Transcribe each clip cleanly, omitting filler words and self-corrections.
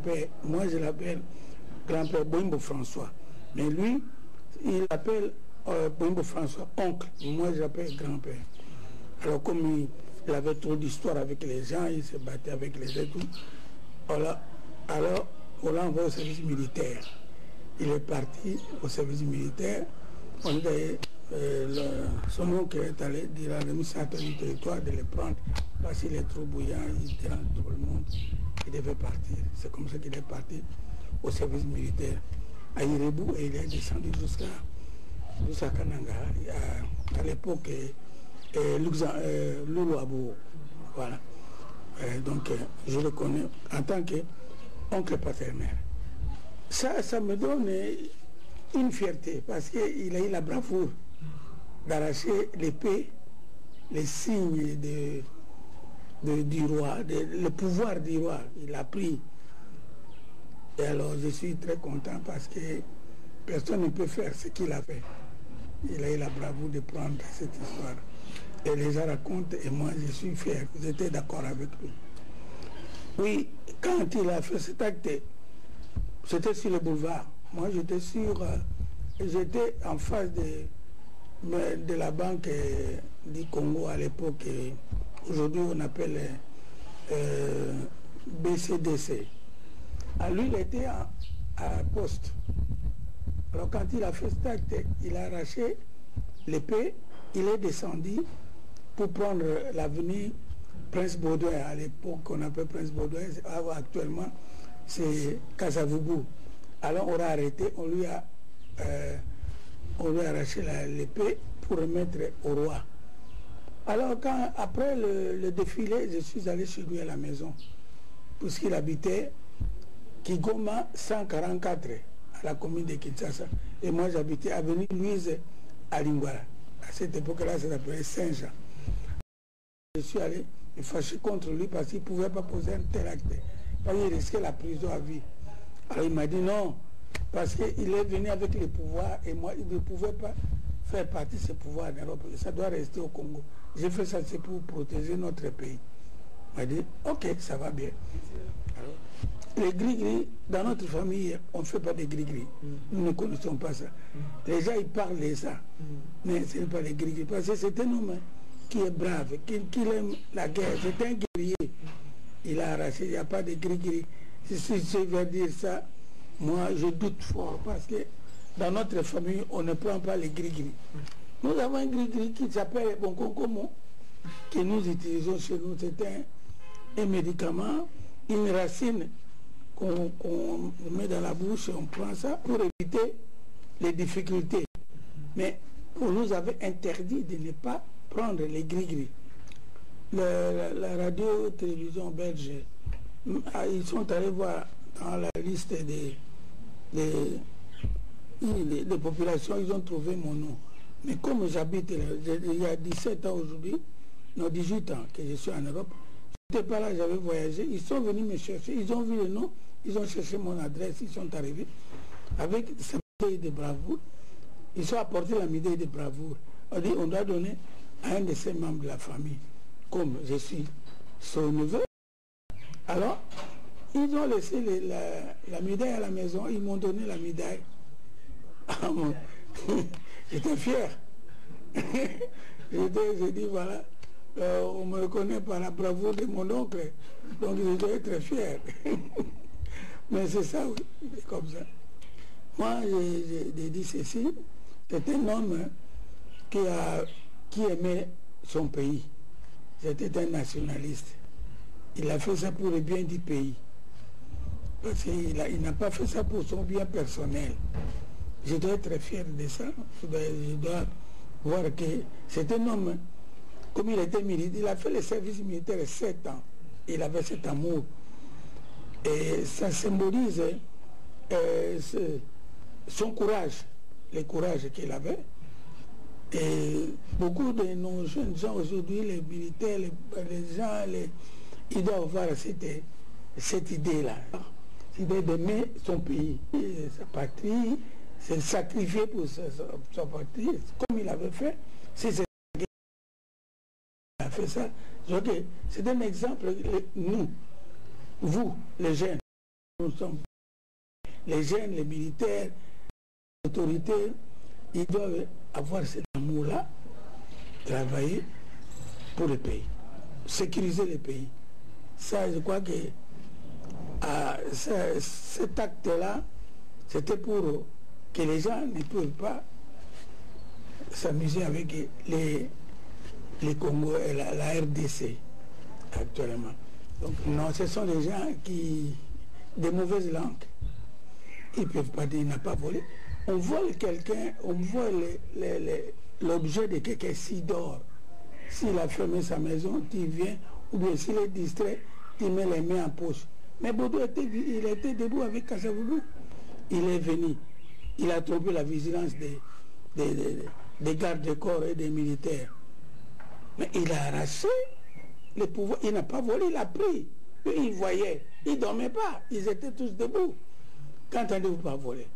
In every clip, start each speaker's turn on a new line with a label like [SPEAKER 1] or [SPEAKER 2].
[SPEAKER 1] grand-père, moi je l'appelle grand-père Boimbo François. Mais lui, il appelle Boimbo François oncle. Moi je l'appelle grand-père. Alors comme il avait trop d'histoire avec les gens, il se battait avec les autres. Voilà. Alors on l'a envoyé au service militaire. Il est parti au service militaire. On est son oncle est allé dire à l'administrateur du territoire de les prendre parce qu'il est trop bouillant, il dérange tout le monde. Il devait partir. C'est comme ça qu'il est parti au service militaire à Irebou et il est descendu jusqu'à Kananga. À l'époque, Loulou Abou. Voilà. Donc, je le connais en tant qu'oncle paternel. Ça me donne une fierté parce qu'il a eu la bravoure d'arracher l'épée, les signes du roi, le pouvoir du roi. Il a pris. Et alors je suis très content parce que personne ne peut faire ce qu'il a fait. Il a eu la bravoure de prendre cette histoire. Et les gens racontent et moi je suis fier. J'étais d'accord avec lui. Oui, quand il a fait cet acte, c'était sur le boulevard. Moi j'étais en face de la banque du Congo à l'époque. Aujourd'hui on appelle BCDC. Alors lui il était à poste. Alors quand il a fait cet acte, il a arraché l'épée, il est descendu pour prendre l'avenue Prince Baudouin. À l'époque on appelle Prince Baudouin, actuellement c'est Kasavubu. Alors on l'a arrêté, on lui a arraché l'épée pour remettre au roi. Alors après le défilé, je suis allé chez lui à la maison, puisqu'il habitait Kigoma 144, à la commune de Kinshasa. Et moi j'habitais avenue Louise à Lingwara. À cette époque-là, ça s'appelait Saint-Jean. Je suis allé me fâcher contre lui parce qu'il ne pouvait pas poser un tel acte. Parce qu'il risquait la prison à vie. Alors il m'a dit non, parce qu'il est venu avec les pouvoirs et moi, il ne pouvait pas faire partie de ces pouvoirs en Europe. Ça doit rester au Congo. J'ai fait ça, c'est pour protéger notre pays. Il m'a dit, ok, ça va bien. Alors, les gris-gris, dans notre famille, on ne fait pas de gris-gris. Nous ne connaissons pas ça. Les gens, ils parlent de ça. Mais ce n'est pas les gris-gris. Parce que c'est un homme qui est brave, qui aime la guerre. C'est un guerrier. Il a arraché, il n'y a pas de gris-gris. Si je vais dire ça, moi je doute fort parce que dans notre famille, on ne prend pas les gris-gris. Nous avons un gris-gris qui s'appelle Bonkonkomo, que nous utilisons chez nous. C'est un médicament, une racine qu'on met dans la bouche et on prend ça pour éviter les difficultés. Mais on nous avait interdit de ne pas prendre les gris-gris. La radio-télévision belge, ils sont allés voir dans la liste des populations, ils ont trouvé mon nom. Mais comme j'habite, il y a 17 ans aujourd'hui, non 18 ans que je suis en Europe, je n'étais pas là, j'avais voyagé, ils sont venus me chercher, ils ont vu le nom, ils ont cherché mon adresse, ils sont arrivés avec sa médaille de bravoure, ils ont apporté la médaille de bravoure. On dit on doit donner à un de ses membres de la famille, comme je suis son neveu. Alors, ils ont laissé la médaille à la maison, ils m'ont donné la médaille. J'étais fier. J'ai dit, voilà, on me reconnaît par la bravoure de mon oncle, donc je dois être fier. Mais c'est ça, oui, c'est comme ça. Moi, j'ai dit ceci, c'est un homme qui aimait son pays. C'était un nationaliste. Il a fait ça pour le bien du pays. Parce qu'il n'a pas fait ça pour son bien personnel. Je dois être fier de ça. Je dois voir que c'est un homme, comme il était militaire, il a fait le service militaire 7 ans. Il avait cet amour. Et ça symbolise son courage, le courage qu'il avait. Et beaucoup de nos jeunes gens aujourd'hui, les militaires, les gens, ils doivent avoir cette idée-là. L'idée d'aimer son pays, sa patrie, c'est sacrifier pour sa patrie, comme il avait fait. Si c'est il a fait ça, c'est un exemple, nous, vous, les jeunes. nous sommes les jeunes, les militaires, les autorités, ils doivent avoir cet amour-là, travailler pour le pays, sécuriser le pays. Ça, je crois que cet acte-là, c'était pour que les gens ne peuvent pas s'amuser avec les Congo et la RDC actuellement. Donc non, ce sont des gens qui, des mauvaises langues. Ils ne peuvent pas dire qu'il n'a pas volé. On vole quelqu'un, on vole l'objet de quelqu'un s'il dort. S'il a fermé sa maison, tu viens, ou bien s'il est distrait, tu mets les mains en poche. Mais Bodo il était debout avec Kassavoudou. Il est venu. Il a trompé la vigilance des gardes de corps et des militaires. Mais il a arraché le pouvoir. Il n'a pas volé, il a pris. Eux, ils voyaient. Ils ne dormaient pas. Ils étaient tous debout. Qu'entendez-vous par voler?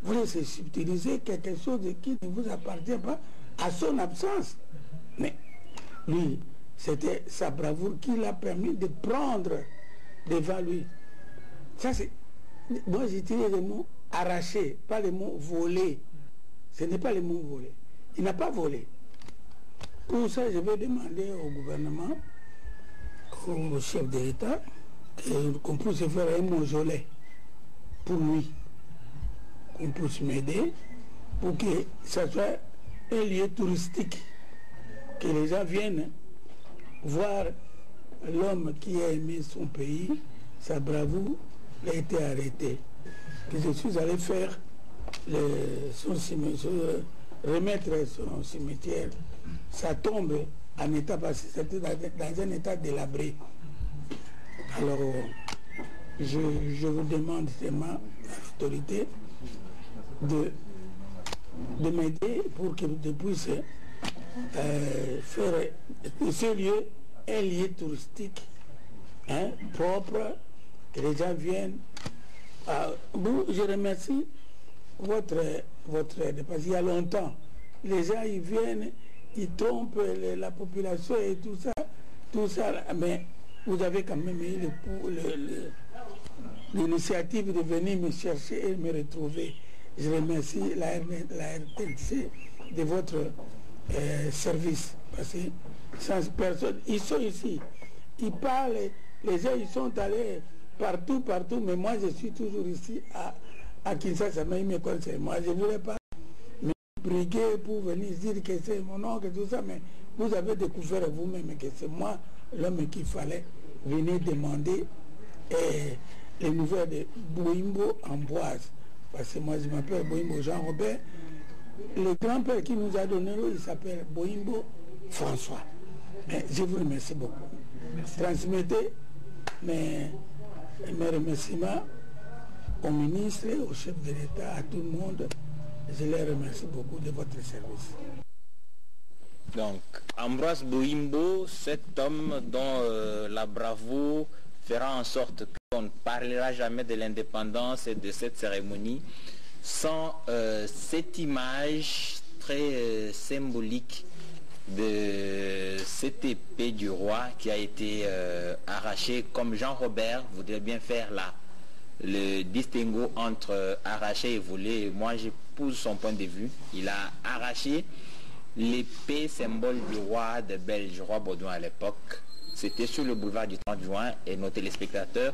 [SPEAKER 1] Voler, c'est subtiliser quelque chose qui ne vous appartient pas à son absence. Mais lui, c'était sa bravoure qui l'a permis de prendre devant lui. Ça, c'est... Moi, j'utilise le mot arracher, pas le mot voler. Ce n'est pas le mot voler. Il n'a pas volé. Pour ça, je vais demander au gouvernement, au chef de l'État, qu'on puisse faire un mausolée pour lui, qu'on puisse m'aider pour que ça soit un lieu touristique, que les gens viennent voir l'homme qui a aimé son pays, sa bravoure, a été arrêté. Que je suis allé faire son cimetière, remettre son cimetière, sa tombe en état, parce que c'était dans un état délabré. Alors, je vous demande seulement à l'autorité de m'aider pour que je puisse faire de ce lieu un lieu touristique, hein, propre, que les gens viennent. Je remercie votre aide, parce qu'il y a longtemps, les gens ils viennent, ils trompent la population et tout ça, mais vous avez quand même eu l'initiative de venir me chercher et me retrouver. Je remercie la RTC de votre service, parce que sans personne, ils sont ici, ils parlent, les gens ils sont allés partout, mais moi je suis toujours ici à Kinshasa, mais ils me connaissent. Moi je ne voulais pas me briguer pour venir dire que c'est mon nom, que tout ça, mais vous avez découvert vous-même que c'est moi l'homme qu'il fallait venir demander les nouvelles de Boimbo Ambroise. Parce que moi je m'appelle Boimbo Jean-Robert. Le grand-père qui nous a donné l'eau, il s'appelle Boimbo François. Mais je vous remercie beaucoup. Merci. Transmettez mes remerciements au ministre, au chef de l'État, à tout le monde. Je les remercie beaucoup de votre service.
[SPEAKER 2] Donc, Ambroise Boimbo, cet homme dont la bravoure fera en sorte qu'on ne parlera jamais de l'indépendance et de cette cérémonie sans cette image très symbolique de cette épée du roi qui a été arrachée, comme Jean-Robert voudrait bien faire le distinguo entre arracher et voler. Moi, j'épouse son point de vue. Il a arraché l'épée symbole du roi de Belge, roi Baudouin à l'époque. C'était sur le boulevard du 30 juin et nos téléspectateurs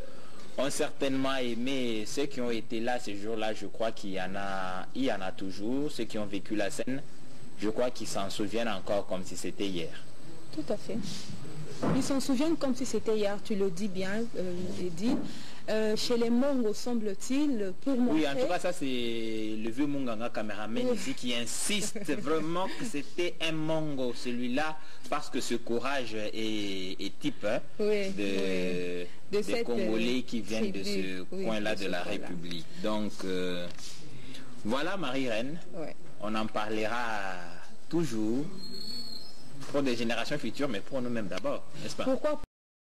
[SPEAKER 2] ont certainement aimé. Ceux qui ont été là ce jour-là, je crois qu'il y en a toujours. Ceux qui ont vécu la scène, je crois qu'ils s'en souviennent encore comme si c'était hier.
[SPEAKER 3] Tout à fait. Ils s'en souviennent comme si c'était hier, tu le dis bien, Eddy. Chez les Mongo, semble-t-il, pour montrer...
[SPEAKER 2] Oui, en tout cas, ça c'est le vieux Munganga caméraman ici qui insiste vraiment que c'était un Mongo, celui-là, parce que ce courage est type des Congolais qui viennent de ce coin-là de la République. Donc, voilà Marie-Reine, on en parlera toujours pour des générations futures, mais pour nous-mêmes d'abord, n'est-ce pas?
[SPEAKER 3] Pourquoi